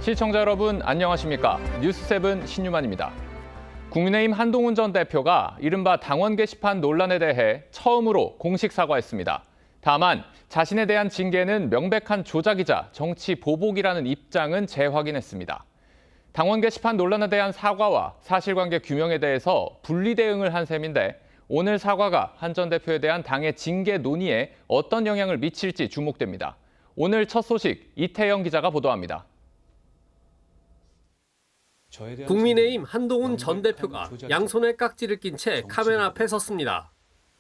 시청자 여러분 안녕하십니까? 뉴스7 신유만입니다. 국민의힘 한동훈 전 대표가 이른바 당원 게시판 논란에 대해 처음으로 공식 사과했습니다. 다만 자신에 대한 징계는 명백한 조작이자 정치 보복이라는 입장은 재확인했습니다. 당원 게시판 논란에 대한 사과와 사실관계 규명에 대해서 분리 대응을 한 셈인데 오늘 사과가 한 전 대표에 대한 당의 징계 논의에 어떤 영향을 미칠지 주목됩니다. 오늘 첫 소식 이태영 기자가 보도합니다. 국민의힘 한동훈 전 대표가 양손에 깍지를 낀 채 카메라 앞에 섰습니다.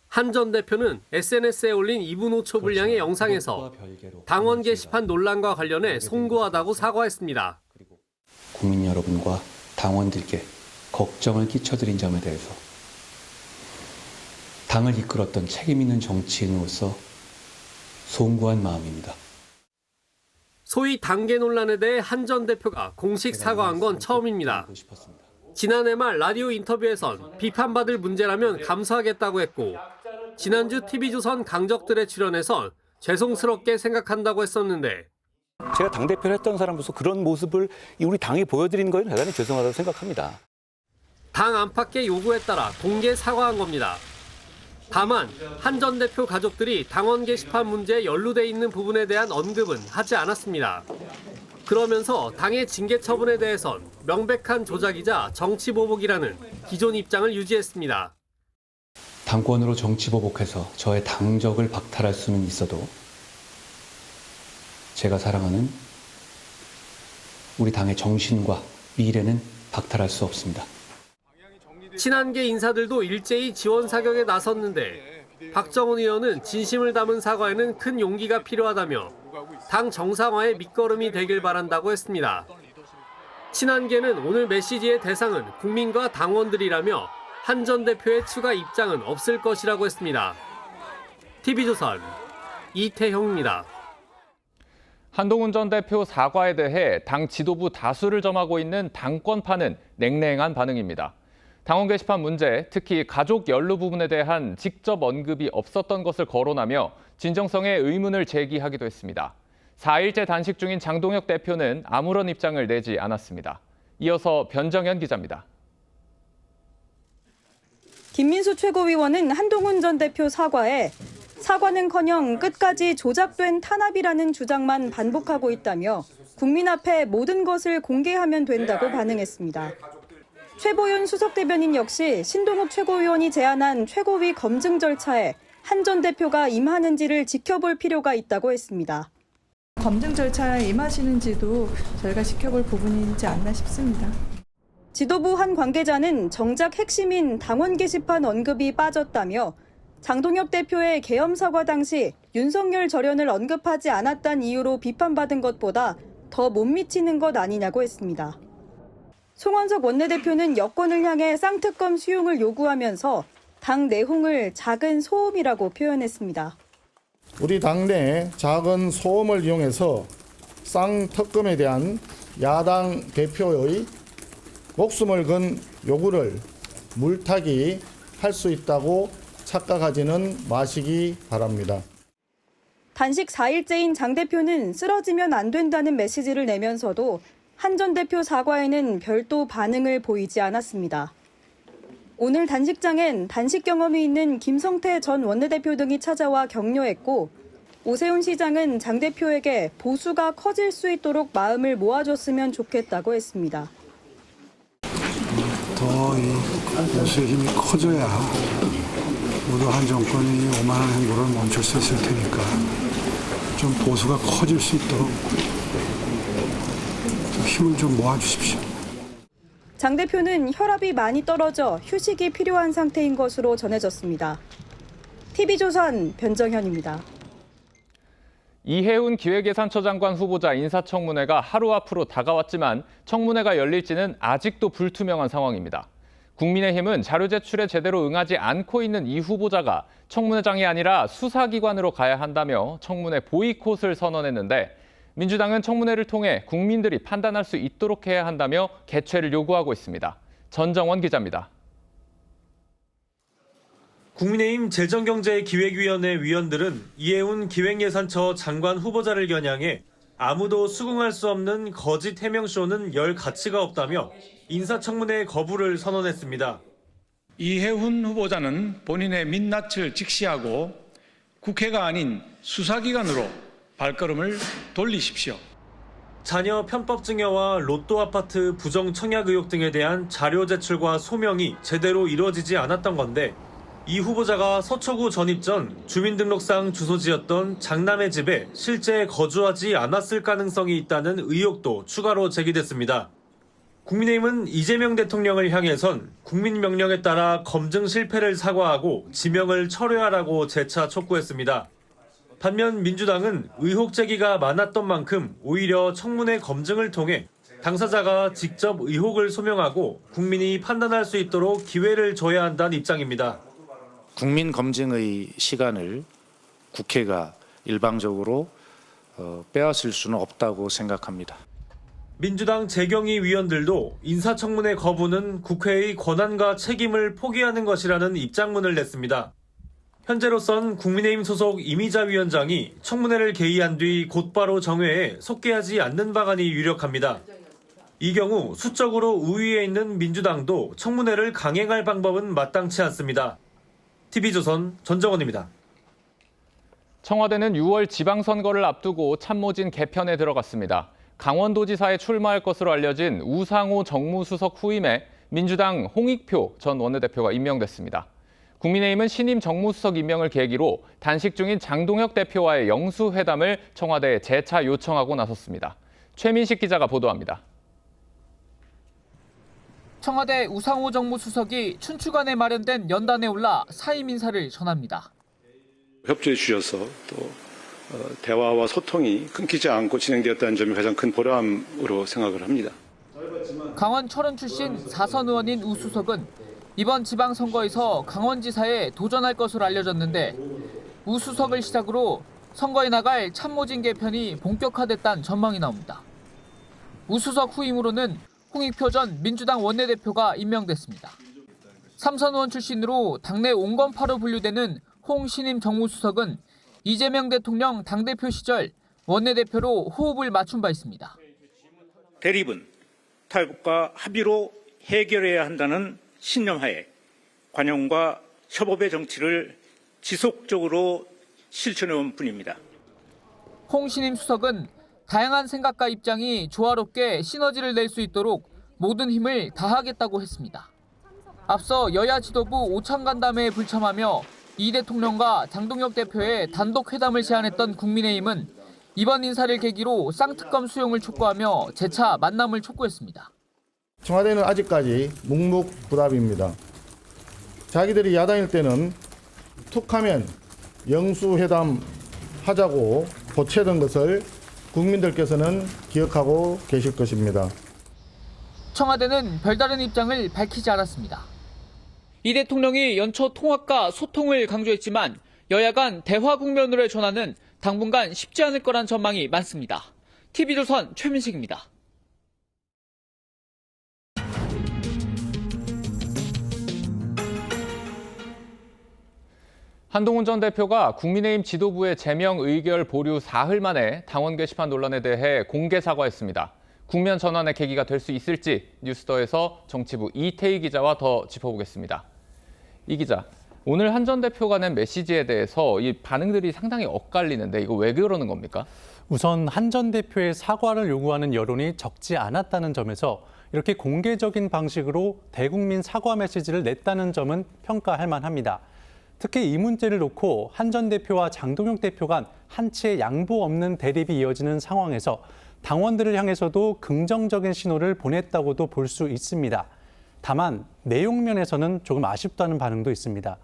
한 전 대표는 SNS에 올린 2분 5초 분량의 영상에서 당원 게시판 논란과 관련해 송구하다고 사과했습니다. 국민 여러분과 당원들께 걱정을 끼쳐드린 점에 대해서 당을 이끌었던 책임 있는 정치인으로서 송구한 마음입니다. 소위 당계 논란에 대해 한 전 대표가 공식 사과한 건 처음입니다. 지난해 말 라디오 인터뷰에선 비판받을 문제라면 감수하겠다고 했고 지난주 TV조선 강적들에 출연해선 죄송스럽게 생각한다고 했었는데 제가 당대표를 했던 사람으로서 그런 모습을 우리 당이 보여드린 건 대단히 죄송하다고 생각합니다. 당 안팎의 요구에 따라 공개 사과한 겁니다. 다만 한 전 대표 가족들이 당원 게시판 문제에 연루돼 있는 부분에 대한 언급은 하지 않았습니다. 그러면서 당의 징계 처분에 대해선 명백한 조작이자 정치보복이라는 기존 입장을 유지했습니다. 당권으로 정치보복해서 저의 당적을 박탈할 수는 있어도 제가 사랑하는 우리 당의 정신과 미래는 박탈할 수 없습니다. 친한계 인사들도 일제히 지원 사격에 나섰는데 박정훈 의원은 진심을 담은 사과에는 큰 용기가 필요하다며 당 정상화의 밑거름이 되길 바란다고 했습니다. 친한계는 오늘 메시지의 대상은 국민과 당원들이라며 한 전 대표의 추가 입장은 없을 것이라고 했습니다. TV조선 이태형입니다. 한동훈 전 대표 사과에 대해 당 지도부 다수를 점하고 있는 당권파는 냉랭한 반응입니다. 당원 게시판 문제, 특히 가족 연루 부분에 대한 직접 언급이 없었던 것을 거론하며 진정성에 의문을 제기하기도 했습니다. 4일째 단식 중인 장동혁 대표는 아무런 입장을 내지 않았습니다. 이어서 변정현 기자입니다. 김민수 최고위원은 한동훈 전 대표 사과에 사과는커녕 끝까지 조작된 탄압이라는 주장만 반복하고 있다며 국민 앞에 모든 것을 공개하면 된다고 반응했습니다. 최보윤 수석대변인 역시 신동욱 최고위원이 제안한 최고위 검증 절차에 한 전 대표가 임하는지를 지켜볼 필요가 있다고 했습니다. 검증 절차에 임하시는지도 저희가 지켜볼 부분이지 않나 싶습니다. 지도부 한 관계자는 정작 핵심인 당원 게시판 언급이 빠졌다며 장동혁 대표의 계엄 사과 당시 윤석열 절연을 언급하지 않았다는 이유로 비판받은 것보다 더 못 미치는 것 아니냐고 했습니다. 송원석 원내대표는 여권을 향해 쌍특검 수용을 요구하면서 당 내홍을 작은 소음이라고 표현했습니다. 우리 당내 작은 소음을 이용해서 쌍특검에 대한 야당 대표의 목숨을 건 요구를 물타기 할 수 있다고 착각하지는 마시기 바랍니다. 단식 4일째인 장 대표는 쓰러지면 안 된다는 메시지를 내면서도 한 전 대표 사과에는 별도 반응을 보이지 않았습니다. 오늘 단식장엔 단식 경험이 있는 김성태 전 원내대표 등이 찾아와 격려했고 오세훈 시장은 장 대표에게 보수가 커질 수 있도록 마음을 모아줬으면 좋겠다고 했습니다. 더 이 보수의 힘이 커져야 모두 한 정권이 오만한 행보를 멈출 수 있을 테니까 좀 보수가 커질 수 있도록 힘을 좀 모아주십시오. 장 대표는 혈압이 많이 떨어져 휴식이 필요한 상태인 것으로 전해졌습니다. TV조선 변정현입니다. 이해운 기획예산처 장관 후보자 인사청문회가 하루 앞으로 다가왔지만 청문회가 열릴지는 아직도 불투명한 상황입니다. 국민의힘은 자료 제출에 제대로 응하지 않고 있는 이 후보자가 청문회장이 아니라 수사기관으로 가야 한다며 청문회 보이콧을 선언했는데 민주당은 청문회를 통해 국민들이 판단할 수 있도록 해야 한다며 개최를 요구하고 있습니다. 전정원 기자입니다. 국민의힘 재정경제기획위원회 위원들은 이해운 기획예산처 장관 후보자를 겨냥해 아무도 수긍할 수 없는 거짓 해명쇼는 열 가치가 없다며 인사청문회 거부를 선언했습니다. 이해훈 후보자는 본인의 민낯을 직시하고 국회가 아닌 수사기관으로 발걸음을 돌리십시오. 자녀 편법 증여와 로또 아파트 부정 청약 의혹 등에 대한 자료 제출과 소명이 제대로 이루어지지 않았던 건데 이 후보자가 서초구 전입 전 주민등록상 주소지였던 장남의 집에 실제 거주하지 않았을 가능성이 있다는 의혹도 추가로 제기됐습니다. 국민의힘은 이재명 대통령을 향해선 국민 명령에 따라 검증 실패를 사과하고 지명을 철회하라고 재차 촉구했습니다. 반면 민주당은 의혹 제기가 많았던 만큼 오히려 청문회 검증을 통해 당사자가 직접 의혹을 소명하고 국민이 판단할 수 있도록 기회를 줘야 한다는 입장입니다. 국민 검증의 시간을 국회가 일방적으로 빼앗을 수는 없다고 생각합니다. 민주당 재경위 위원들도 인사청문회 거부는 국회의 권한과 책임을 포기하는 것이라는 입장문을 냈습니다. 현재로선 국민의힘 소속 이미자 위원장이 청문회를 개의한 뒤 곧바로 정회에 속개하지 않는 방안이 유력합니다. 이 경우 수적으로 우위에 있는 민주당도 청문회를 강행할 방법은 마땅치 않습니다. TV조선 전정원입니다. 청와대는 6월 지방선거를 앞두고 참모진 개편에 들어갔습니다. 강원도지사에 출마할 것으로 알려진 우상호 정무수석 후임에 민주당 홍익표 전 원내대표가 임명됐습니다. 국민의힘은 신임 정무수석 임명을 계기로 단식 중인 장동혁 대표와의 영수회담을 청와대에 재차 요청하고 나섰습니다. 최민식 기자가 보도합니다. 청와대 우상호 정무수석이 춘추관에 마련된 연단에 올라 사임 인사를 전합니다. 협조해 주셔서 또 대화와 소통이 끊기지 않고 진행되었다는 점이 가장 큰 보람으로 생각을 합니다. 강원 철원 출신 4선 의원인 우 수석은 이번 지방선거에서 강원지사에 도전할 것으로 알려졌는데 우 수석을 시작으로 선거에 나갈 참모진 개편이 본격화됐다는 전망이 나옵니다. 우 수석 후임으로는 홍익표 전 민주당 원내대표가 임명됐습니다. 3선 의원 출신으로 당내 온건파로 분류되는 홍 신임 정무수석은 이재명 대통령 당대표 시절 원내대표로 호흡을 맞춘 바 있습니다. 대립은 타협과 합의로 해결해야 한다는 신념하에 관용과 협업의 정치를 지속적으로 실천해온 분입니다. 홍 신임 수석은 다양한 생각과 입장이 조화롭게 시너지를 낼 수 있도록 모든 힘을 다하겠다고 했습니다. 앞서 여야 지도부 오찬간담회에 불참하며 이 대통령과 장동혁 대표의 단독 회담을 제안했던 국민의힘은 이번 인사를 계기로 쌍특검 수용을 촉구하며 재차 만남을 촉구했습니다. 청와대는 아직까지 묵묵부답입니다. 자기들이 야당일 때는 툭하면 영수회담 하자고 보채던 것을 국민들께서는 기억하고 계실 것입니다. 청와대는 별다른 입장을 밝히지 않았습니다. 이 대통령이 연초 통합과 소통을 강조했지만 여야 간 대화 국면으로의 전환은 당분간 쉽지 않을 거란 전망이 많습니다. TV조선 최민식입니다. 한동훈 전 대표가 국민의힘 지도부의 제명 의결 보류 사흘 만에 당원 게시판 논란에 대해 공개 사과했습니다. 국면 전환의 계기가 될 수 있을지 뉴스더에서 정치부 이태희 기자와 더 짚어보겠습니다. 이 기자, 오늘 한 전 대표가 낸 메시지에 대해서 이 반응들이 상당히 엇갈리는데 이거 왜 그러는 겁니까? 우선 한 전 대표의 사과를 요구하는 여론이 적지 않았다는 점에서 이렇게 공개적인 방식으로 대국민 사과 메시지를 냈다는 점은 평가할 만합니다. 특히 이 문제를 놓고 한 전 대표와 장동혁 대표 간 한치의 양보 없는 대립이 이어지는 상황에서 당원들을 향해서도 긍정적인 신호를 보냈다고도 볼 수 있습니다. 다만 내용 면에서는 조금 아쉽다는 반응도 있습니다.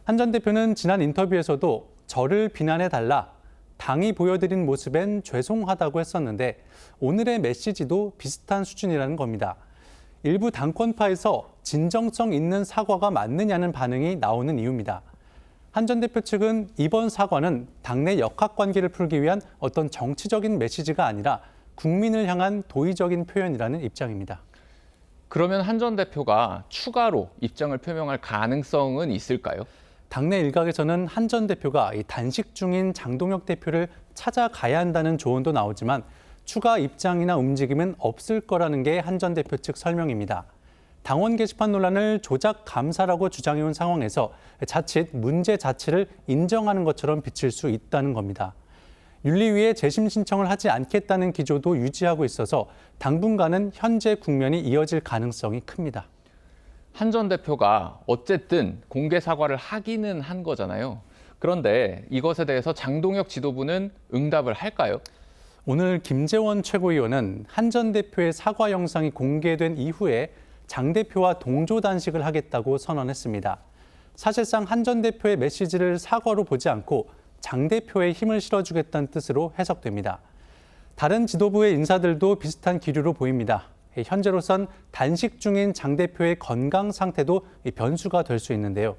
한 전 대표는 지난 인터뷰에서도 저를 비난해달라, 당이 보여드린 모습엔 죄송하다고 했었는데 오늘의 메시지도 비슷한 수준이라는 겁니다. 일부 당권파에서 진정성 있는 사과가 맞느냐는 반응이 나오는 이유입니다. 한 전 대표 측은 이번 사과는 당내 역학관계를 풀기 위한 어떤 정치적인 메시지가 아니라 국민을 향한 도의적인 표현이라는 입장입니다. 그러면 한 전 대표가 추가로 입장을 표명할 가능성은 있을까요? 당내 일각에서는 한 전 대표가 단식 중인 장동혁 대표를 찾아가야 한다는 조언도 나오지만 추가 입장이나 움직임은 없을 거라는 게 한 전 대표 측 설명입니다. 당원 게시판 논란을 조작 감사라고 주장해온 상황에서 자칫 문제 자체를 인정하는 것처럼 비칠 수 있다는 겁니다. 윤리위에 재심 신청을 하지 않겠다는 기조도 유지하고 있어서 당분간은 현재 국면이 이어질 가능성이 큽니다. 한 전 대표가 어쨌든 공개 사과를 하기는 한 거잖아요. 그런데 이것에 대해서 장동혁 지도부는 응답을 할까요? 오늘 김재원 최고위원은 한 전 대표의 사과 영상이 공개된 이후에 장 대표와 동조 단식을 하겠다고 선언했습니다. 사실상 한 전 대표의 메시지를 사과로 보지 않고 장 대표의 힘을 실어주겠다는 뜻으로 해석됩니다. 다른 지도부의 인사들도 비슷한 기류로 보입니다. 현재로선 단식 중인 장 대표의 건강 상태도 변수가 될 수 있는데요.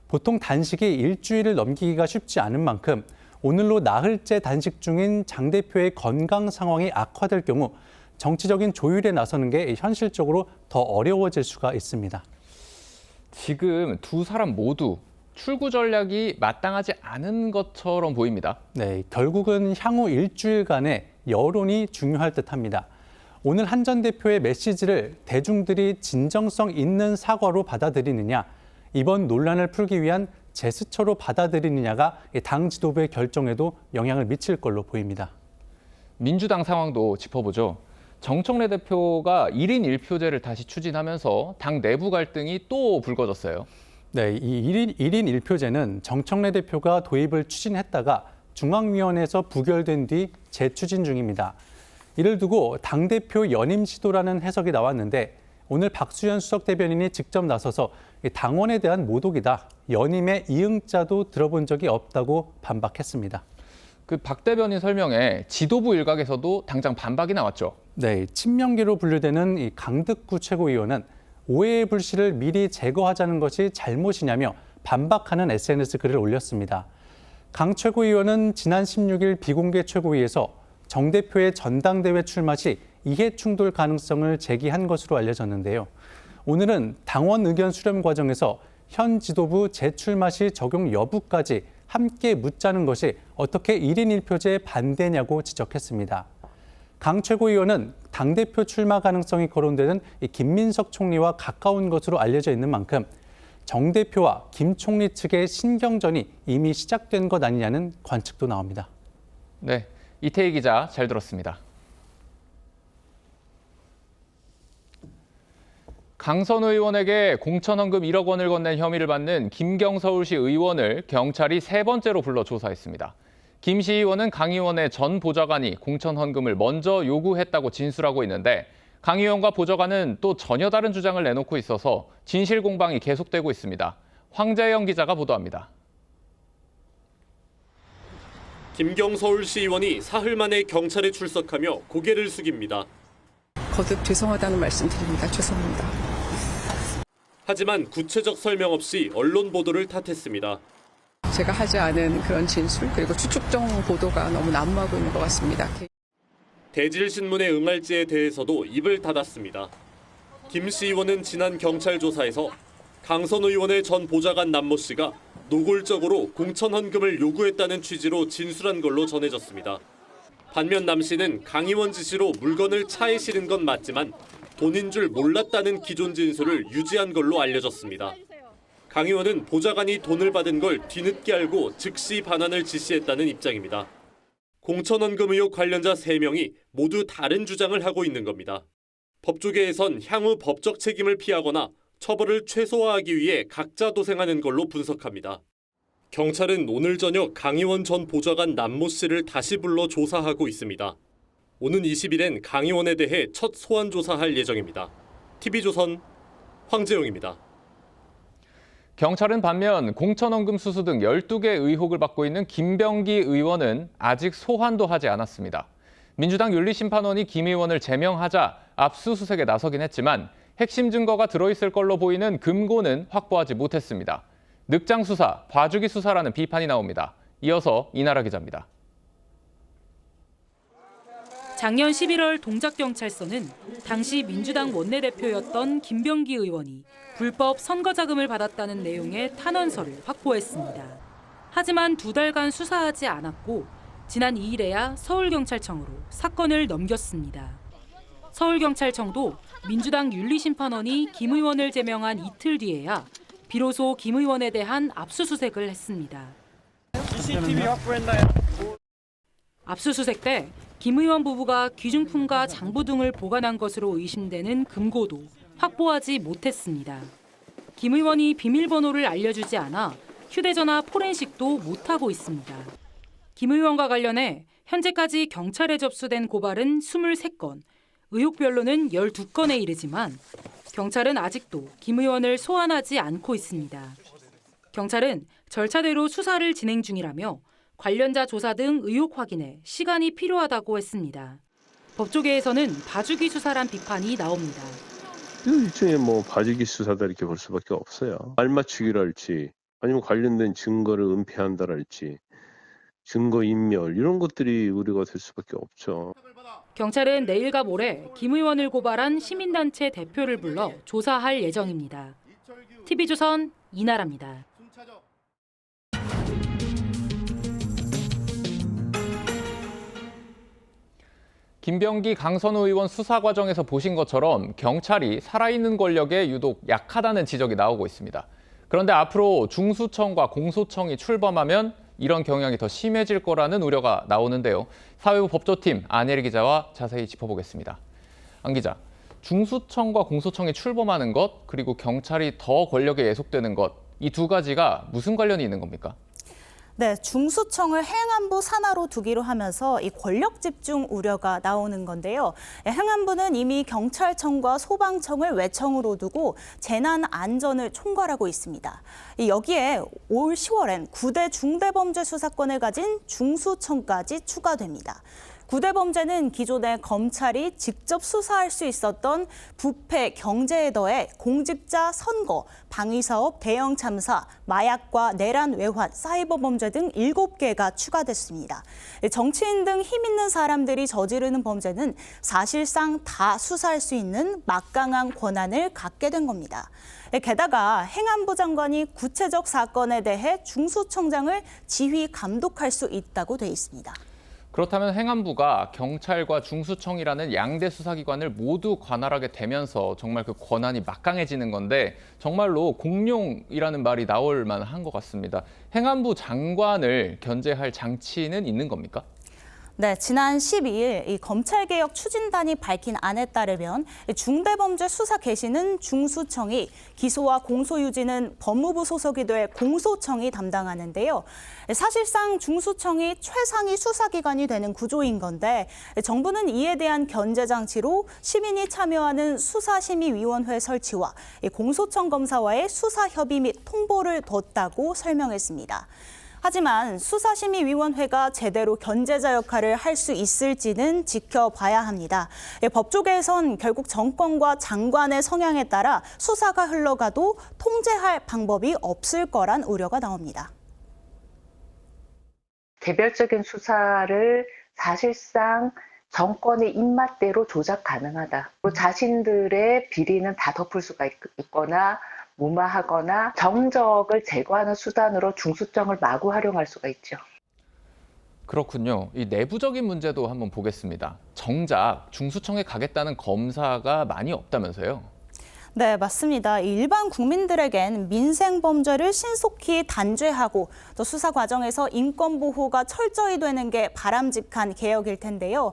보통 단식이 일주일을 넘기기가 쉽지 않은 만큼 오늘로 나흘째 단식 중인 장 대표의 건강 상황이 악화될 경우 정치적인 조율에 나서는 게 현실적으로 더 어려워질 수가 있습니다. 지금 두 사람 모두 출구 전략이 마땅하지 않은 것처럼 보입니다. 네, 결국은 향후 일주일간의 여론이 중요할 듯합니다. 오늘 한 전 대표의 메시지를 대중들이 진정성 있는 사과로 받아들이느냐, 이번 논란을 풀기 위한 제스처로 받아들이느냐가 당 지도부의 결정에도 영향을 미칠 걸로 보입니다. 민주당 상황도 짚어보죠. 정청래 대표가 1인 1표제를 다시 추진하면서 당 내부 갈등이 또 불거졌어요. 네, 이 1인 1표제는 정청래 대표가 도입을 추진했다가 중앙위원회에서 부결된 뒤 재추진 중입니다. 이를 두고 당대표 연임 시도라는 해석이 나왔는데 오늘 박수현 수석 대변인이 직접 나서서 당원에 대한 모독이다, 연임의 이응자도 들어본 적이 없다고 반박했습니다. 그 박 대변인 설명에 지도부 일각에서도 당장 반박이 나왔죠. 네, 친명계로 분류되는 이 강득구 최고위원은 오해의 불씨를 미리 제거하자는 것이 잘못이냐며 반박하는 SNS 글을 올렸습니다. 강 최고위원은 지난 16일 비공개 최고위에서 정 대표의 전당대회 출마 시 이해 충돌 가능성을 제기한 것으로 알려졌는데요. 오늘은 당원 의견 수렴 과정에서 현 지도부 재출마 시 적용 여부까지 함께 묻자는 것이 어떻게 1인 1표제에 반대냐고 지적했습니다. 강 최고위원은 당대표 출마 가능성이 거론되는 김민석 총리와 가까운 것으로 알려져 있는 만큼 정 대표와 김 총리 측의 신경전이 이미 시작된 것 아니냐는 관측도 나옵니다. 네, 이태희 기자 잘 들었습니다. 강선 의원에게 공천헌금 1억 원을 건넨 혐의를 받는 김경 서울시 의원을 경찰이 3번째로 불러 조사했습니다. 김 시 의원은 강 의원의 전 보좌관이 공천헌금을 먼저 요구했다고 진술하고 있는데 강 의원과 보좌관은 또 전혀 다른 주장을 내놓고 있어서 진실 공방이 계속되고 있습니다. 황재영 기자가 보도합니다. 김경 서울시 의원이 사흘 만에 경찰에 출석하며 고개를 숙입니다. 거듭 죄송하다는 말씀 드립니다. 죄송합니다. 하지만 구체적 설명 없이 언론 보도를 탓했습니다. 제가 하지 않은 그런 진술 그리고 추측정 보도가 너무 난무하고 있는 것 같습니다. 대질신문에 응할지에 대해서도 입을 닫았습니다. 김 씨 의원은 지난 경찰 조사에서 강선 의원의 전 보좌관 남모 씨가 노골적으로 공천헌금을 요구했다는 취지로 진술한 걸로 전해졌습니다. 반면 남 씨는 강 의원 지시로 물건을 차에 실은 건 맞지만 돈인 줄 몰랐다는 기존 진술을 유지한 걸로 알려졌습니다. 강 의원은 보좌관이 돈을 받은 걸 뒤늦게 알고 즉시 반환을 지시했다는 입장입니다. 공천헌금 의혹 관련자 3명이 모두 다른 주장을 하고 있는 겁니다. 법조계에선 향후 법적 책임을 피하거나 처벌을 최소화하기 위해 각자 도생하는 걸로 분석합니다. 경찰은 오늘 저녁 강 의원 전 보좌관 남모 씨를 다시 불러 조사하고 있습니다. 오는 20일엔 강 의원에 대해 첫 소환 조사할 예정입니다. TV조선 황재영입니다. 경찰은 반면 공천헌금 수수 등 12개 의혹을 받고 있는 김병기 의원은 아직 소환도 하지 않았습니다. 민주당 윤리심판원이 김 의원을 제명하자 압수수색에 나서긴 했지만 핵심 증거가 들어있을 걸로 보이는 금고는 확보하지 못했습니다. 늑장 수사, 봐주기 수사라는 비판이 나옵니다. 이어서 이나라 기자입니다. 작년 11월 동작경찰서는 당시 민주당 원내대표였던 김병기 의원이 불법 선거자금을 받았다는 내용의 탄원서를 확보했습니다. 하지만 2달간 수사하지 않았고 지난 2일에야 서울경찰청으로 사건을 넘겼습니다. 서울경찰청도 민주당 윤리심판원이 김 의원을 제명한 이틀 뒤에야 비로소 김 의원에 대한 압수수색을 했습니다. CCTV 확보했나요? 압수수색 때 김 의원 부부가 귀중품과 장부 등을 보관한 것으로 의심되는 금고도 확보하지 못했습니다. 김 의원이 비밀번호를 알려주지 않아 휴대전화 포렌식도 못하고 있습니다. 김 의원과 관련해 현재까지 경찰에 접수된 고발은 23건, 의혹별로는 12건에 이르지만 경찰은 아직도 김 의원을 소환하지 않고 있습니다. 경찰은 절차대로 수사를 진행 중이라며 관련자 조사 등 의혹 확인에 시간이 필요하다고 했습니다. 법조계에서는 봐주기 수사란 비판이 나옵니다. 일종의 봐주기 수사다 이렇게 볼 수밖에 없어요. 알맞추기랄지 아니면 관련된 증거를 은폐한다랄지 증거인멸 이런 것들이 우려가 될 수밖에 없죠. 경찰은 내일과 모레 김 의원을 고발한 시민단체 대표를 불러 조사할 예정입니다. TV조선 이나라입니다. 김병기 강선우 의원 수사 과정에서 보신 것처럼 경찰이 살아있는 권력에 유독 약하다는 지적이 나오고 있습니다. 그런데 앞으로 중수청과 공소청이 출범하면 이런 경향이 더 심해질 거라는 우려가 나오는데요. 사회부 법조팀 안혜리 기자와 자세히 짚어보겠습니다. 안 기자, 중수청과 공소청이 출범하는 것, 그리고 경찰이 더 권력에 예속되는 것, 이 두 가지가 무슨 관련이 있는 겁니까? 네, 중수청을 행안부 산하로 두기로 하면서 이 권력 집중 우려가 나오는 건데요. 행안부는 이미 경찰청과 소방청을 외청으로 두고 재난 안전을 총괄하고 있습니다. 여기에 올 10월엔 9대 중대범죄 수사권을 가진 중수청까지 추가됩니다. 9대 범죄는 기존에 검찰이 직접 수사할 수 있었던 부패, 경제에 더해 공직자 선거, 방위사업, 대형 참사, 마약과 내란 외환, 사이버 범죄 등 7개가 추가됐습니다. 정치인 등 힘 있는 사람들이 저지르는 범죄는 사실상 다 수사할 수 있는 막강한 권한을 갖게 된 겁니다. 게다가 행안부 장관이 구체적 사건에 대해 중수청장을 지휘 감독할 수 있다고 돼 있습니다. 그렇다면 행안부가 경찰과 중수청이라는 양대 수사기관을 모두 관할하게 되면서 정말 그 권한이 막강해지는 건데 정말로 공룡이라는 말이 나올 만한 것 같습니다. 행안부 장관을 견제할 장치는 있는 겁니까? 네, 지난 12일 이 검찰개혁 추진단이 밝힌 안에 따르면 중대범죄 수사 개시는 중수청이, 기소와 공소 유지는 법무부 소속이 될 공소청이 담당하는데요. 사실상 중수청이 최상위 수사기관이 되는 구조인 건데 정부는 이에 대한 견제 장치로 시민이 참여하는 수사심의위원회 설치와 공소청 검사와의 수사협의 및 통보를 뒀다고 설명했습니다. 하지만 수사심의위원회가 제대로 견제자 역할을 할 수 있을지는 지켜봐야 합니다. 법조계에선 결국 정권과 장관의 성향에 따라 수사가 흘러가도 통제할 방법이 없을 거란 우려가 나옵니다. 개별적인 수사를 사실상 정권의 입맛대로 조작 가능하다. 자신들의 비리는 다 덮을 수가 있거나 무마하거나 정적을 제거하는 수단으로 중수청을 마구 활용할 수가 있죠. 그렇군요. 이 내부적인 문제도 한번 보겠습니다. 정작 중수청에 가겠다는 검사가 많이 없다면서요? 네, 맞습니다. 일반 국민들에겐 민생 범죄를 신속히 단죄하고 또 수사 과정에서 인권 보호가 철저히 되는 게 바람직한 개혁일 텐데요.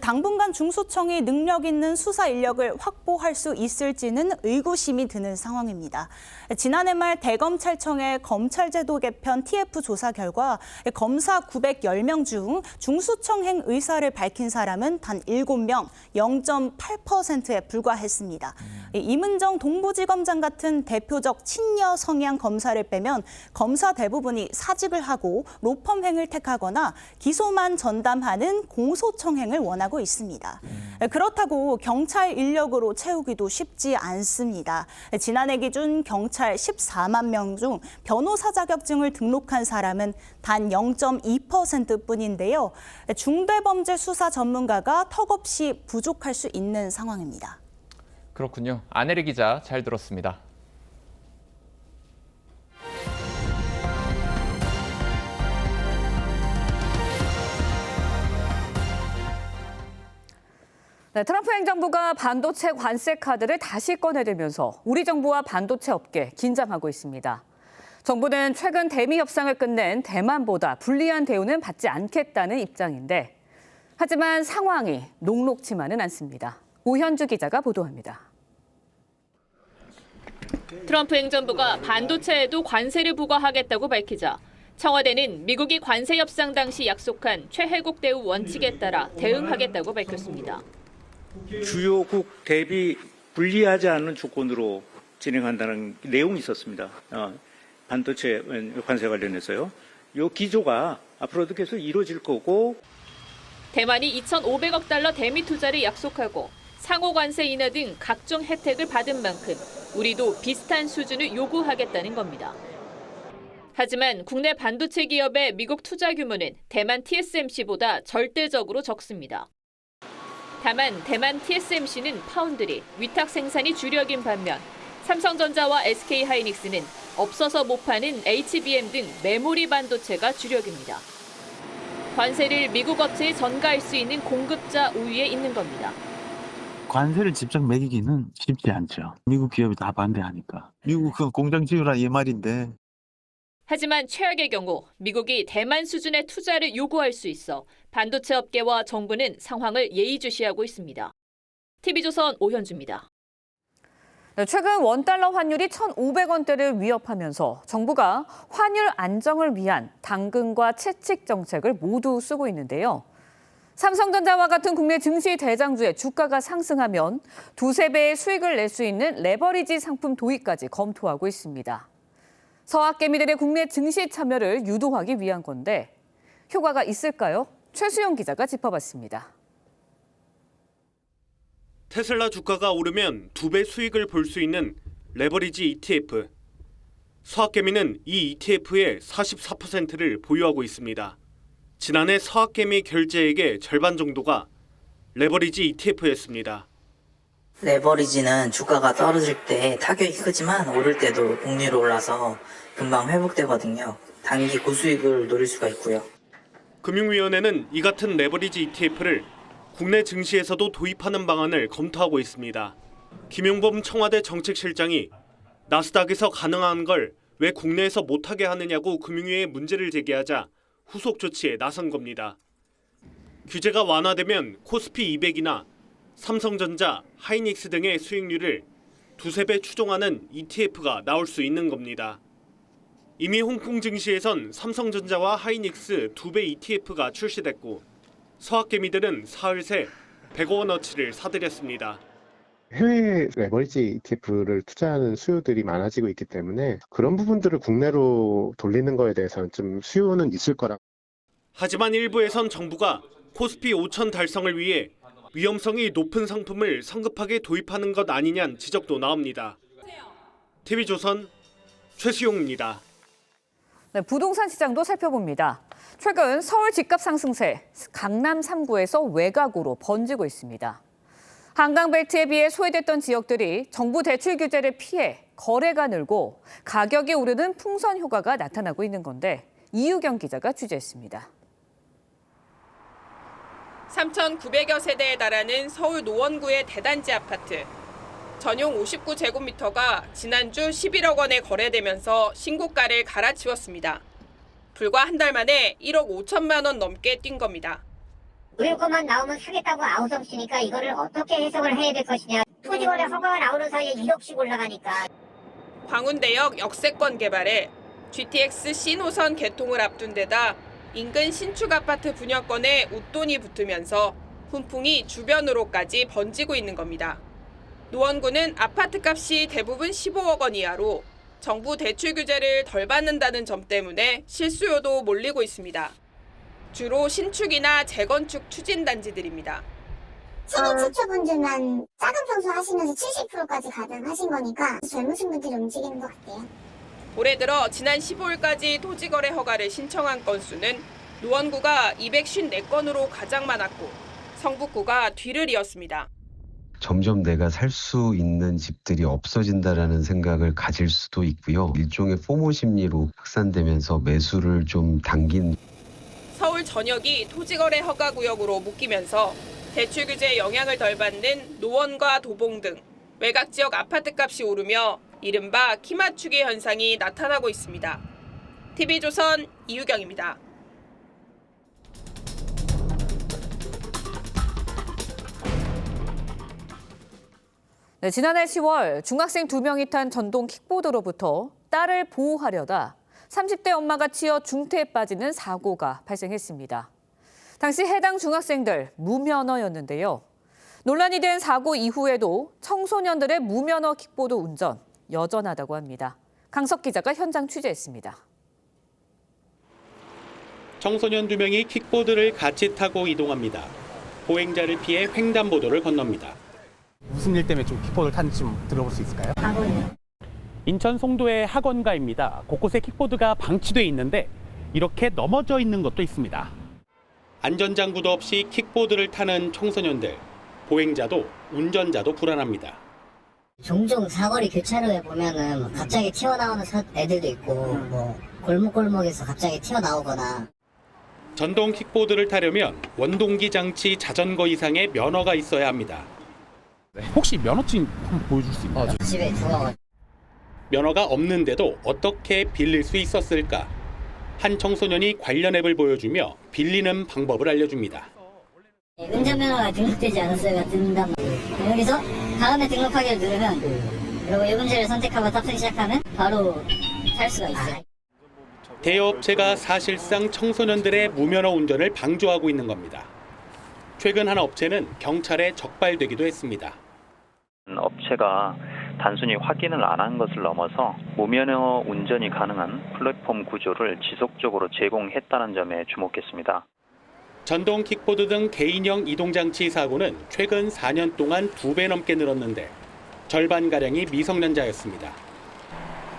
당분간 중수청이 능력 있는 수사 인력을 확보할 수 있을지는 의구심이 드는 상황입니다. 지난해 말 대검찰청의 검찰제도 개편 TF 조사 결과 검사 910명 중 중수청행 의사를 밝힌 사람은 단 7명, 0.8%에 불과했습니다. 이 문제 김민정 동부지검장 같은 대표적 친여 성향 검사를 빼면 검사 대부분이 사직을 하고 로펌행을 택하거나 기소만 전담하는 공소청행을 원하고 있습니다. 그렇다고 경찰 인력으로 채우기도 쉽지 않습니다. 지난해 기준 경찰 14만 명 중 변호사 자격증을 등록한 사람은 단 0.2%뿐인데요. 중대범죄 수사 전문가가 턱없이 부족할 수 있는 상황입니다. 그렇군요. 안혜리 기자 잘 들었습니다. 네, 트럼프 행정부가 반도체 관세 카드를 다시 꺼내들면서 우리 정부와 반도체 업계 긴장하고 있습니다. 정부는 최근 대미 협상을 끝낸 대만보다 불리한 대우는 받지 않겠다는 입장인데 하지만 상황이 녹록치만은 않습니다. 오현주 기자가 보도합니다. 트럼프 행정부가 반도체에도 관세를 부과하겠다고 밝히자 청와대는 미국이 관세 협상 당시 약속한 최혜국 대우 원칙에 따라 대응하겠다고 밝혔습니다. 주요국 대비 불리하지 않은 조건으로 진행한다는 내용이 있었습니다. 반도체 관세 관련해서요. 이 기조가 앞으로도 계속 이루어질 거고. 대만이 2,500억 달러 대미 투자를 약속하고 상호 관세 인하 등 각종 혜택을 받은 만큼 우리도 비슷한 수준을 요구하겠다는 겁니다. 하지만 국내 반도체 기업의 미국 투자 규모는 대만 TSMC보다 절대적으로 적습니다. 다만 대만 TSMC는 파운드리, 위탁 생산이 주력인 반면 삼성전자와 SK하이닉스는 없어서 못 파는 HBM 등 메모리 반도체가 주력입니다. 관세를 미국 업체에 전가할 수 있는 공급자 우위에 있는 겁니다. 관세를 직접 매기기는 쉽지 않죠. 미국 기업이 다 반대하니까. 미국은 공장 지으라 이 말인데. 하지만 최악의 경우 미국이 대만 수준의 투자를 요구할 수 있어 반도체 업계와 정부는 상황을 예의주시하고 있습니다. TV조선 오현주입니다. 최근 원달러 환율이 1,500원대를 위협하면서 정부가 환율 안정을 위한 당근과 채찍 정책을 모두 쓰고 있는데요. 삼성전자와 같은 국내 증시 대장주의 주가가 상승하면 두세 배의 수익을 낼 수 있는 레버리지 상품 도입까지 검토하고 있습니다. 서학개미들의 국내 증시 참여를 유도하기 위한 건데 효과가 있을까요? 최수영 기자가 짚어봤습니다. 테슬라 주가가 오르면 2배 수익을 볼 수 있는 레버리지 ETF. 서학개미는 이 ETF의 44%를 보유하고 있습니다. 지난해 서학개미 결제액의 절반 정도가 레버리지 ETF였습니다. 레버리지는 주가가 떨어질 때 타격이 크지만 오를 때도 복리로 올라서 금방 회복되거든요. 단기 고수익을 노릴 수가 있고요. 금융위원회는 이 같은 레버리지 ETF를 국내 증시에서도 도입하는 방안을 검토하고 있습니다. 김용범 청와대 정책실장이 나스닥에서 가능한 걸 왜 국내에서 못하게 하느냐고 금융위에 문제를 제기하자 후속 조치에 나선 겁니다. 규제가 완화되면 코스피 200이나 삼성전자, 하이닉스 등의 수익률을 두세 배 추종하는 ETF가 나올 수 있는 겁니다. 이미 홍콩 증시에선 삼성전자와 하이닉스 2배 ETF가 출시됐고 서학개미들은 사흘 새 100억 원어치를 사들였습니다. 해외 레버리지 ETF를 투자하는 수요들이 많아지고 있기 때문에 그런 부분들을 국내로 돌리는 거에 대해서는 좀 수요는 있을 거라. 하지만 일부에선 정부가 코스피 5,000 달성을 위해 위험성이 높은 상품을 성급하게 도입하는 것 아니냐는 지적도 나옵니다. TV조선 최수용입니다. 네, 부동산 시장도 살펴봅니다. 최근 서울 집값 상승세, 강남 3구에서 외곽으로 번지고 있습니다. 한강벨트에 비해 소외됐던 지역들이 정부 대출 규제를 피해 거래가 늘고 가격이 오르는 풍선 효과가 나타나고 있는 건데 이유경 기자가 취재했습니다. 3,900여 세대에 달하는 서울 노원구의 대단지 아파트. 전용 59제곱미터가 지난주 11억 원에 거래되면서 신고가를 갈아치웠습니다. 불과 한 달 만에 1억 5천만 원 넘게 뛴 겁니다. 물건만 나오면 사겠다고 아우성치니까 이거를 어떻게 해석을 해야 될 것이냐. 토지거래 허가가 나오는 사이에 1억씩 올라가니까. 광운대역 역세권 개발에 GTX C노선 개통을 앞둔 데다 인근 신축 아파트 분양권에 웃돈이 붙으면서 훈풍이 주변으로까지 번지고 있는 겁니다. 노원구는 아파트값이 대부분 15억 원 이하로 정부 대출 규제를 덜 받는다는 점 때문에 실수요도 몰리고 있습니다. 주로 신축이나 재건축 추진 단지들입니다. 세계 최초분들만 작은 평수 하시면서 70%까지 가능하신 거니까 젊으신 분들이 움직이는 것 같아요. 올해 들어 지난 15일까지 토지거래 허가를 신청한 건수는 노원구가 254건으로 가장 많았고 성북구가 뒤를 이었습니다. 점점 내가 살 수 있는 집들이 없어진다라는 생각을 가질 수도 있고요. 일종의 포모 심리로 확산되면서 매수를 좀 당긴. 서울 전역이 토지거래 허가구역으로 묶이면서 대출 규제에 영향을 덜 받는 노원과 도봉 등 외곽 지역 아파트값이 오르며 이른바 키 맞추기 현상이 나타나고 있습니다. TV조선 이유경입니다. 네, 지난해 10월 중학생 2명이 탄 전동 킥보드로부터 딸을 보호하려다 30대 엄마가 치여 중태에 빠지는 사고가 발생했습니다. 당시 해당 중학생들 무면허였는데요. 논란이 된 사고 이후에도 청소년들의 무면허 킥보드 운전 여전하다고 합니다. 강석 기자가 현장 취재했습니다. 청소년 2명이 킥보드를 같이 타고 이동합니다. 보행자를 피해 횡단보도를 건넙니다. 무슨 일 때문에 좀 킥보드를 타는지 좀 들어볼 수 있을까요? 인천 송도의 학원가입니다. 곳곳에 킥보드가 방치돼 있는데 이렇게 넘어져 있는 것도 있습니다. 안전장구도 없이 킥보드를 타는 청소년들. 보행자도 운전자도 불안합니다. 종종 사거리 교차로에 보면은 갑자기 튀어나오는 애들도 있고 뭐 골목골목에서 갑자기 튀어나오거나. 전동 킥보드를 타려면 원동기 장치 자전거 이상의 면허가 있어야 합니다. 혹시 면허증 한번 보여줄 수 있나요? 집에 두고. 면허가 없는데도 어떻게 빌릴 수 있었을까? 한 청소년이 관련 앱을 보여주며 빌리는 방법을 알려줍니다. 운전면허가 등록되지 않았어요. 뜬단 말이에요. 여기서 다음에 등록하기를 누르면 그리고 1문제를 선택하고 탑승 시작하면 바로 탈 수가 있어요. 대여업체가 사실상 청소년들의 무면허 운전을 방조하고 있는 겁니다. 최근 한 업체는 경찰에 적발되기도 했습니다. 업체가 단순히 확인을 안 한 것을 넘어서 무면허 운전이 가능한 플랫폼 구조를 지속적으로 제공했다는 점에 주목했습니다. 전동 킥보드 등 개인형 이동장치 사고는 최근 4년 동안 2배 넘게 늘었는데 절반가량이 미성년자였습니다.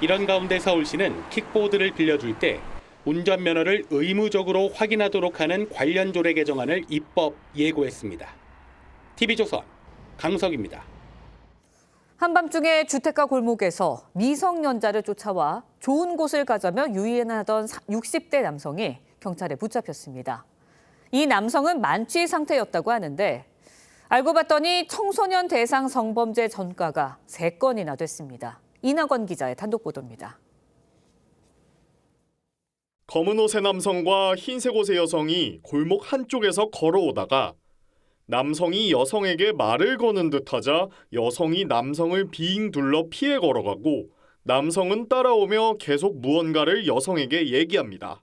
이런 가운데 서울시는 킥보드를 빌려줄 때 운전면허를 의무적으로 확인하도록 하는 관련 조례 개정안을 입법 예고했습니다. TV조선 강석입니다. 한밤중에 주택가 골목에서 미성년자를 쫓아와 좋은 곳을 가자며 유인하던 60대 남성이 경찰에 붙잡혔습니다. 이 남성은 만취 상태였다고 하는데 알고 봤더니 청소년 대상 성범죄 전과가 3건이나 됐습니다. 이낙원 기자의 단독 보도입니다. 검은 옷의 남성과 흰색 옷의 여성이 골목 한쪽에서 걸어오다가 남성이 여성에게 말을 거는 듯하자 여성이 남성을 빙 둘러 피해 걸어가고 남성은 따라오며 계속 무언가를 여성에게 얘기합니다.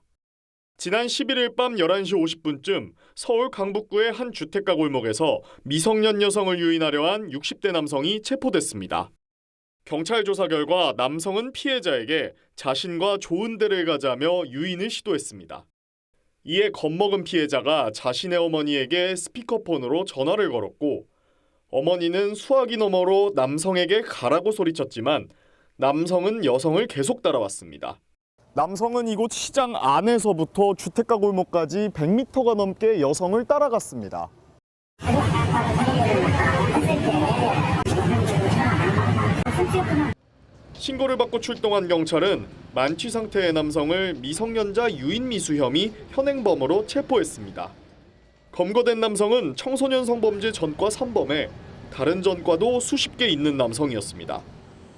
지난 11일 밤 11시 50분쯤 서울 강북구의 한 주택가 골목에서 미성년 여성을 유인하려 한 60대 남성이 체포됐습니다. 경찰 조사 결과 남성은 피해자에게 자신과 좋은 데를 가자며 유인을 시도했습니다. 이에 겁먹은 피해자가 자신의 어머니에게 스피커폰으로 전화를 걸었고 어머니는 수화기 너머로 남성에게 가라고 소리쳤지만 남성은 여성을 계속 따라왔습니다. 남성은 이곳 시장 안에서부터 주택가 골목까지 100m가 넘게 여성을 따라갔습니다. 신고를 받고 출동한 경찰은 만취 상태의 남성을 미성년자 유인 미수 혐의 현행범으로 체포했습니다. 검거된 남성은 청소년 성범죄 전과 3범에 다른 전과도 수십 개 있는 남성이었습니다.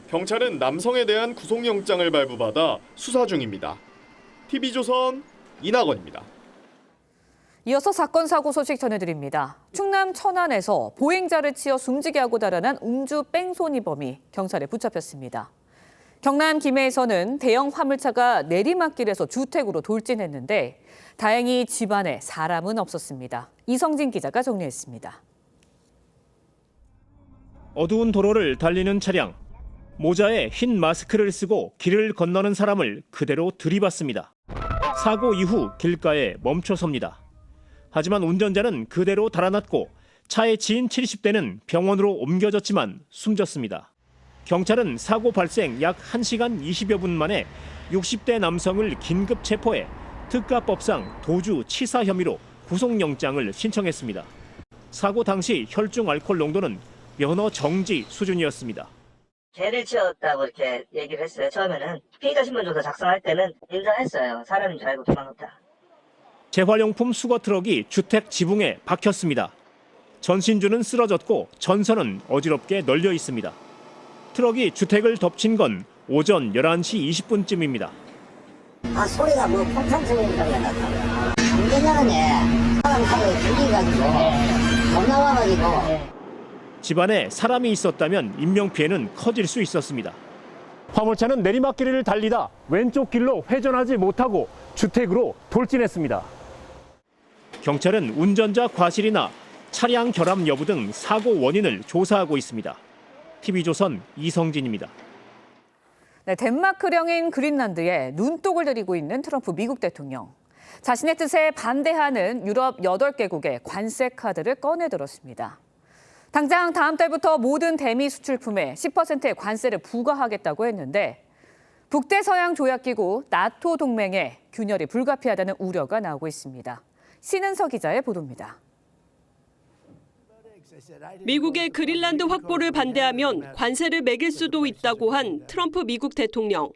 경찰은 남성에 대한 구속영장을 발부받아 수사 중입니다. TV조선 이낙원입니다. 이어서 사건 사고 소식 전해드립니다. 충남 천안에서 보행자를 치어 숨지게 하고 달아난 음주 뺑소니범이 경찰에 붙잡혔습니다. 경남 김해에서는 대형 화물차가 내리막길에서 주택으로 돌진했는데 다행히 집안에 사람은 없었습니다. 이성진 기자가 정리했습니다. 어두운 도로를 달리는 차량. 모자에 흰 마스크를 쓰고 길을 건너는 사람을 그대로 들이받습니다. 사고 이후 길가에 멈춰섭니다. 하지만 운전자는 그대로 달아났고 차에 치인 70대는 병원으로 옮겨졌지만 숨졌습니다. 경찰은 사고 발생 약 1시간 20여 분 만에 60대 남성을 긴급 체포해 특가법상 도주 치사 혐의로 구속영장을 신청했습니다. 사고 당시 혈중 알코올 농도는 면허 정지 수준이었습니다. 개를 치웠다고 이렇게 얘기를 했어요. 처음에는 피의자 신분조서 작성할 때는 인정했어요. 사람인 줄 알고 도망갔다. 재활용품 수거 트럭이 주택 지붕에 박혔습니다. 전신주는 쓰러졌고 전선은 어지럽게 널려 있습니다. 트럭이 주택을 덮친 건 오전 11시 20분쯤입니다. 소리가 뭐 폭탄 소리라고 해놨다고요. 운전자는 사람 하루 죽이가지고 겁나 와가지고. 집안에 사람이 있었다면 인명피해는 커질 수 있었습니다. 화물차는 내리막길을 달리다 왼쪽 길로 회전하지 못하고 주택으로 돌진했습니다. 경찰은 운전자 과실이나 차량 결함 여부 등 사고 원인을 조사하고 있습니다. TV조선 이성진입니다. 네, 덴마크령인 그린란드에 눈독을 들이고 있는 트럼프 미국 대통령. 자신의 뜻에 반대하는 유럽 8개국의 관세 카드를 꺼내들었습니다. 당장 다음 달부터 모든 대미 수출품에 10%의 관세를 부과하겠다고 했는데 북대서양 조약기구 나토 동맹의 균열이 불가피하다는 우려가 나오고 있습니다. 신은서 기자의 보도입니다. 미국의 그린란드 확보를 반대하면 관세를 매길 수도 있다고 한 트럼프 미국 대통령.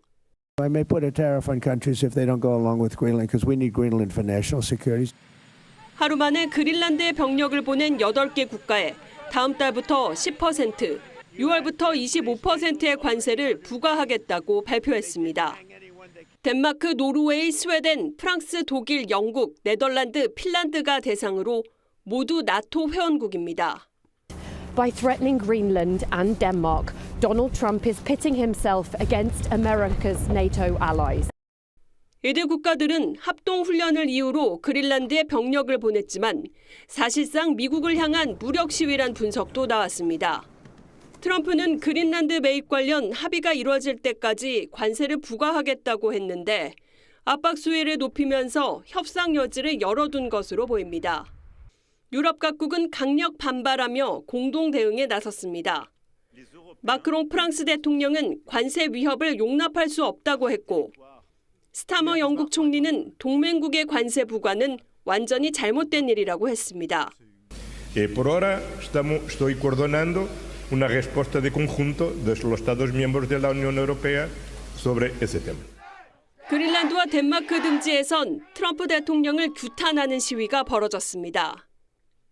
I may put a tariff on countries if they don't go along with Greenland because we need Greenland for national security. 하루 만에 그린란드에 병력을 보낸 8개 국가에 다음 달부터 10%, 6월부터 25%의 관세를 부과하겠다고 발표했습니다. 덴마크, 노르웨이, 스웨덴, 프랑스, 독일, 영국, 네덜란드, 핀란드가 대상으로 모두 나토 회원국입니다. By threatening Greenland and Denmark, Donald Trump is pitting himself against America's NATO allies. 이들 국가들은 합동훈련을 이유로 그린란드에 병력을 보냈지만 사실상 미국을 향한 무력 시위란 분석도 나왔습니다. 트럼프는 그린란드 매입 관련 합의가 이루어질 때까지 관세를 부과하겠다고 했는데 압박 수위를 높이면서 협상 여지를 열어둔 것으로 보입니다. 유럽 각국은 강력 반발하며 공동 대응에 나섰습니다. 마크롱 프랑스 대통령은 관세 위협을 용납할 수 없다고 했고 스타머 영국 총리는 동맹국의 관세 부과는 완전히 잘못된 일이라고 했습니다. Por ahora estoy coordinando una respuesta de conjunto de los Estados miembros de la Unión Europea sobre ese tema. 그린란드와 덴마크 등지에선 트럼프 대통령을 규탄하는 시위가 벌어졌습니다.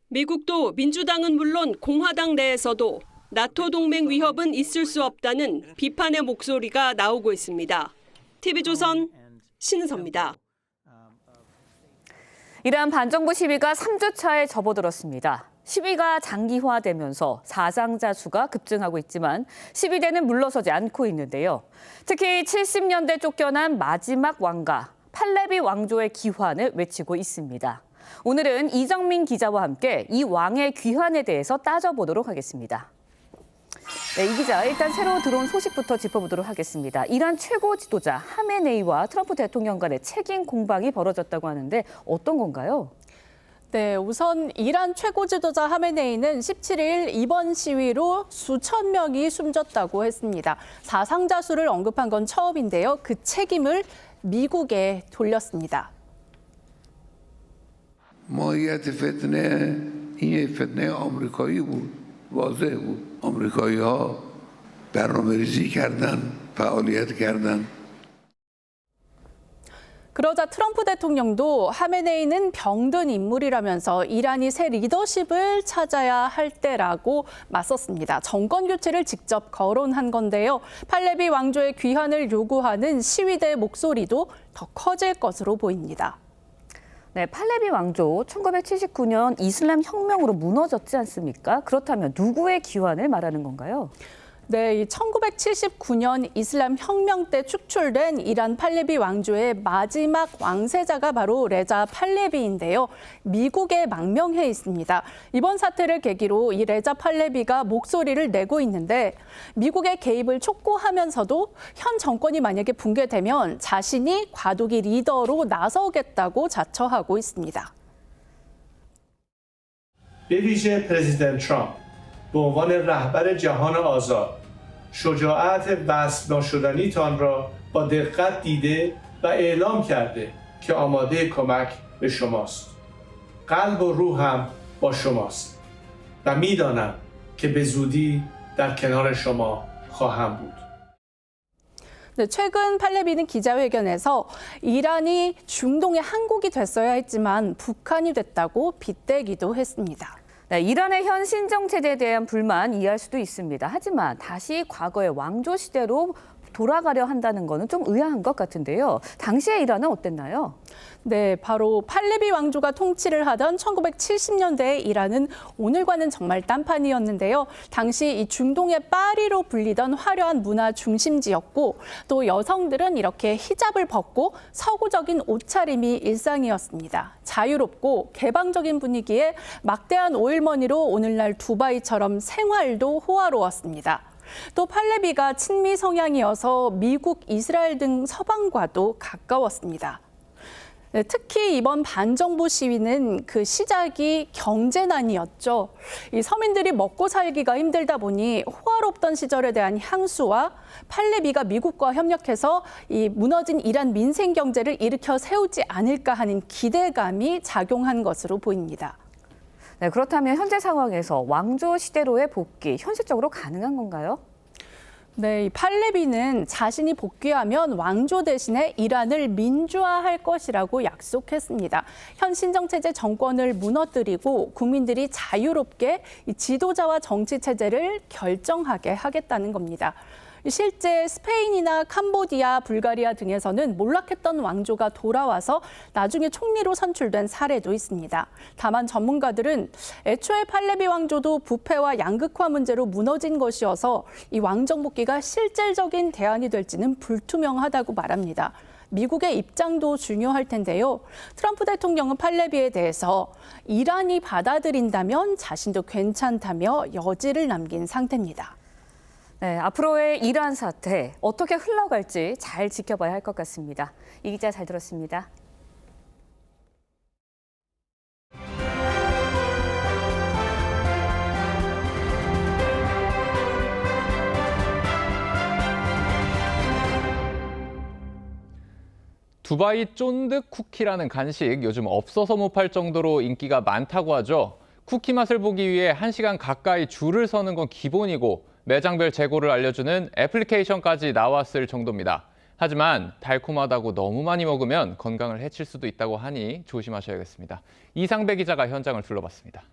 미국도 민주당은 물론 공화당 내에서도 나토 동맹 위협은 있을 수 없다는 비판의 목소리가 나오고 있습니다. TV조선 신은서입니다. 이란 반정부 시위가 3주차에 접어들었습니다. 시위가 장기화되면서 사상자 수가 급증하고 있지만 시위대는 물러서지 않고 있는데요. 특히 70년대 쫓겨난 마지막 왕가 팔레비 왕조의 귀환을 외치고 있습니다. 오늘은 이정민 기자와 함께 이 왕의 귀환에 대해서 따져보도록 하겠습니다. 네, 이 기자, 일단 새로 들어온 소식부터 짚어보도록 하겠습니다. 이란 최고 지도자 하메네이와 트럼프 대통령 간의 책임 공방이 벌어졌다고 하는데 어떤 건가요? 네, 우선 이란 최고 지도자 하메네이는 17일 이번 시위로 수천 명이 숨졌다고 했습니다. 사상자 수를 언급한 건 처음인데요. 그 책임을 미국에 돌렸습니다. ماهیت فتنه این فتنه آمریکایی بود واضح بود آمریکایی‌ها برنامه‌ریزی کردن فعالیت کردن 그러자 트럼프 대통령도 하메네이는 병든 인물이라면서 이란이 새 리더십을 찾아야 할 때라고 맞섰습니다. 정권 교체를 직접 거론한 건데요. 팔레비 왕조의 귀환을 요구하는 시위대 목소리도 더 커질 것으로 보입니다. 네, 팔레비 왕조 1979년 이슬람 혁명으로 무너졌지 않습니까? 그렇다면 누구의 귀환을 말하는 건가요? 네, 이 1979년 이슬람 혁명 때 축출된 이란 팔레비 왕조의 마지막 왕세자가 바로 레자 팔레비인데요. 미국에 망명해 있습니다. 이번 사태를 계기로 이 레자 팔레비가 목소리를 내고 있는데 미국의 개입을 촉구하면서도 현 정권이 만약에 붕괴되면 자신이 과도기 리더로 나서겠다고 자처하고 있습니다. به ویژه پرزیدنت ترامپ به عنوان رهبر جهان آزاد شجاعت وصل ناشدنیتان را با دقت دیده و اعلام کرده که آماده کمک به شماست. قلب و روحم با شماست و میدانم که به زودی در کنار شما خواهم بود. 네, 최근 팔레비는 기자회견에서 이란이 중동의 항국이 됐어야 했지만 북한이 됐다고 빗대기도 했습니다. 네, 이란의 현 신정체제에 대한 불만 이해할 수도 있습니다. 하지만 다시 과거의 왕조 시대로 돌아가려 한다는 거는 좀 의아한 것 같은데요. 당시의 이란은 어땠나요? 네, 바로 팔레비 왕조가 통치를 하던 1970년대의 이란은 오늘과는 정말 딴판이었는데요. 당시 이 중동의 파리로 불리던 화려한 문화 중심지였고 또 여성들은 이렇게 히잡을 벗고 서구적인 옷차림이 일상이었습니다. 자유롭고 개방적인 분위기에 막대한 오일머니로 오늘날 두바이처럼 생활도 호화로웠습니다. 또 팔레비가 친미 성향이어서 미국, 이스라엘 등 서방과도 가까웠습니다. 네, 특히 이번 반정부 시위는 그 시작이 경제난이었죠. 이 서민들이 먹고 살기가 힘들다 보니 호화롭던 시절에 대한 향수와 팔레비가 미국과 협력해서 이 무너진 이란 민생 경제를 일으켜 세우지 않을까 하는 기대감이 작용한 것으로 보입니다. 네, 그렇다면 현재 상황에서 왕조 시대로의 복귀 현실적으로 가능한 건가요? 네, 이 팔레비는 자신이 복귀하면 왕조 대신에 이란을 민주화할 것이라고 약속했습니다. 현 신정체제 정권을 무너뜨리고 국민들이 자유롭게 이 지도자와 정치 체제를 결정하게 하겠다는 겁니다. 실제 스페인이나 캄보디아, 불가리아 등에서는 몰락했던 왕조가 돌아와서 나중에 총리로 선출된 사례도 있습니다. 다만 전문가들은 애초에 팔레비 왕조도 부패와 양극화 문제로 무너진 것이어서 이 왕정 복귀가 실질적인 대안이 될지는 불투명하다고 말합니다. 미국의 입장도 중요할 텐데요. 트럼프 대통령은 팔레비에 대해서 이란이 받아들인다면 자신도 괜찮다며 여지를 남긴 상태입니다. 네, 앞으로의 이란 사태 어떻게 흘러갈지 잘 지켜봐야 할 것 같습니다. 이 기자 잘 들었습니다. 두바이 쫀득 쿠키라는 간식 요즘 없어서 못 팔 정도로 인기가 많다고 하죠. 쿠키 맛을 보기 위해 1시간 가까이 줄을 서는 건 기본이고 매장별 재고를 알려주는 애플리케이션까지 나왔을 정도입니다. 하지만 달콤하다고 너무 많이 먹으면 건강을 해칠 수도 있다고 하니 조심하셔야겠습니다. 이상배 기자가 현장을 둘러봤습니다.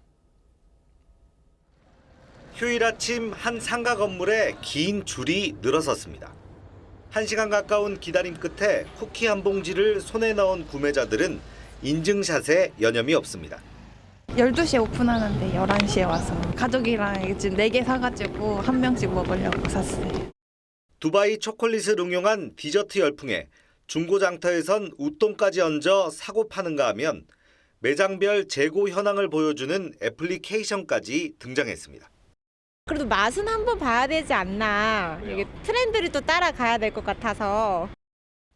휴일 아침 한 상가 건물에 긴 줄이 늘어섰습니다. 1시간 가까운 기다림 끝에 쿠키 한 봉지를 손에 넣은 구매자들은 인증샷에 여념이 없습니다. 12시에 오픈하는데 11시에 와서 가족이랑 지금 4개 사가지고 한 명씩 먹으려고 샀어요. 두바이 초콜릿을 응용한 디저트 열풍에 중고장터에선 웃돈까지 얹어 사고 파는가 하면 매장별 재고 현황을 보여주는 애플리케이션까지 등장했습니다. 그래도 맛은 한번 봐야 되지 않나. 이게 트렌드를 또 따라가야 될 것 같아서.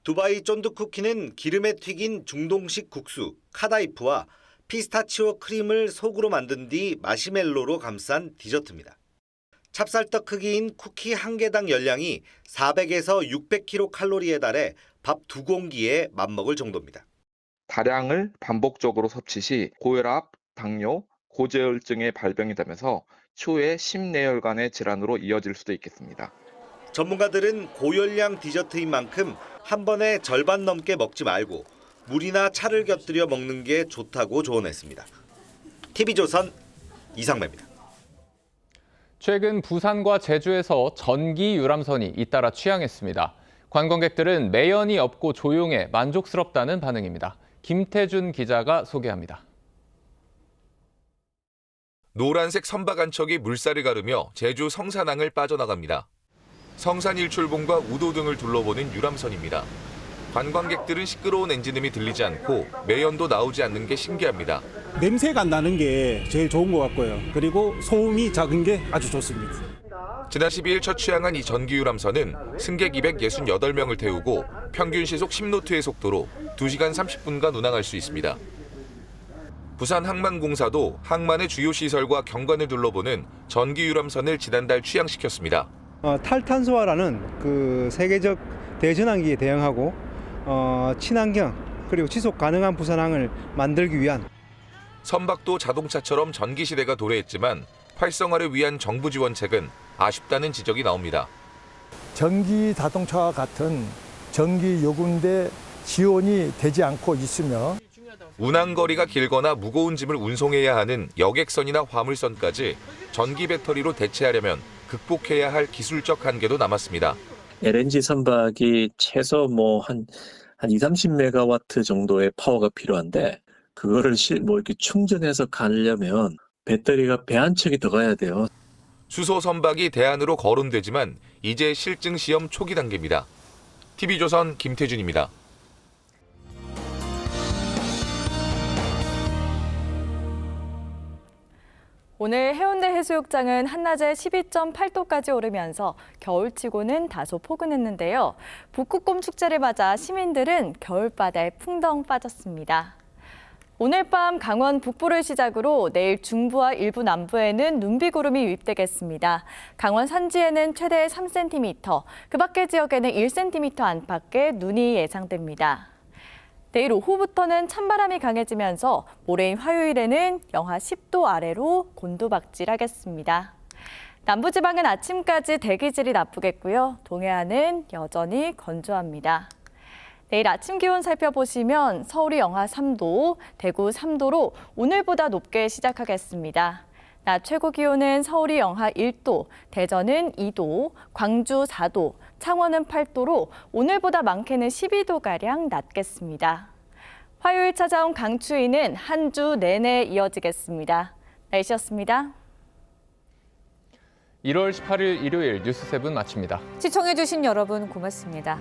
두바이 쫀득 쿠키는 기름에 튀긴 중동식 국수, 카다이프와 피스타치오 크림을 속으로 만든 뒤 마시멜로로 감싼 디저트입니다. 찹쌀떡 크기인 쿠키 한 개당 열량이 400에서 600kcal에 달해 밥 2공기에 맞먹을 정도입니다. 다량을 반복적으로 섭취 시 고혈압, 당뇨, 고지혈증의 발병이 되면서 추후에 심내혈관의 질환으로 이어질 수도 있겠습니다. 전문가들은 고열량 디저트인 만큼 한 번에 절반 넘게 먹지 말고 물이나 차를 곁들여 먹는 게 좋다고 조언했습니다. TV조선 이상배입니다. 최근 부산과 제주에서 전기 유람선이 잇따라 취항했습니다. 관광객들은 매연이 없고 조용해 만족스럽다는 반응입니다. 김태준 기자가 소개합니다. 노란색 선박 한 척이 물살을 가르며 제주 성산항을 빠져나갑니다. 성산 일출봉과 우도 등을 둘러보는 유람선입니다. 관광객들은 시끄러운 엔진음이 들리지 않고 매연도 나오지 않는 게 신기합니다. 냄새가 안 나는 게 제일 좋은 것 같고요. 그리고 소음이 작은 게 아주 좋습니다. 지난 12일 첫 취항한 이 전기 유람선은 승객 268명을 태우고 평균 시속 10노트의 속도로 2시간 30분간 운항할 수 있습니다. 부산 항만공사도 항만의 주요 시설과 경관을 둘러보는 전기 유람선을 지난달 취항시켰습니다. 탈탄소화라는 그 세계적 대전환기에 대응하고 친환경 그리고 지속 가능한 부산항을 만들기 위한 선박도 자동차처럼 전기 시대가 도래했지만 활성화를 위한 정부 지원책은 아쉽다는 지적이 나옵니다. 전기 자동차와 같은 전기 요금대 지원이 되지 않고 있으며 운항 거리가 길거나 무거운 짐을 운송해야 하는 여객선이나 화물선까지 전기 배터리로 대체하려면 극복해야 할 기술적 한계도 남았습니다. LNG 선박이 최소 한 20-30메가와트 정도의 파워가 필요한데 그거를 이렇게 충전해서 가려면 배터리가 배 한 척이 더 가야 돼요. 수소 선박이 대안으로 거론되지만 이제 실증 시험 초기 단계입니다. TV조선 김태준입니다. 오늘 해운대 해수욕장은 한낮에 12.8도까지 오르면서 겨울치고는 다소 포근했는데요. 북극곰 축제를 맞아 시민들은 겨울바다에 풍덩 빠졌습니다. 오늘 밤 강원 북부를 시작으로 내일 중부와 일부 남부에는 눈비구름이 유입되겠습니다. 강원 산지에는 최대 3cm, 그 밖의 지역에는 1cm 안팎의 눈이 예상됩니다. 내일 오후부터는 찬바람이 강해지면서 모레인 화요일에는 영하 10도 아래로 곤두박질하겠습니다. 남부지방은 아침까지 대기질이 나쁘겠고요. 동해안은 여전히 건조합니다. 내일 아침 기온 살펴보시면 서울이 영하 3도, 대구 3도로 오늘보다 높게 시작하겠습니다. 낮 최고 기온은 서울이 영하 1도, 대전은 2도, 광주 4도, 창원은 8도로 오늘보다 많게는 12도가량 낮겠습니다. 화요일 찾아온 강추위는 한 주 내내 이어지겠습니다. 날씨였습니다. 1월 18일 일요일 뉴스7 마칩니다. 시청해주신 여러분 고맙습니다.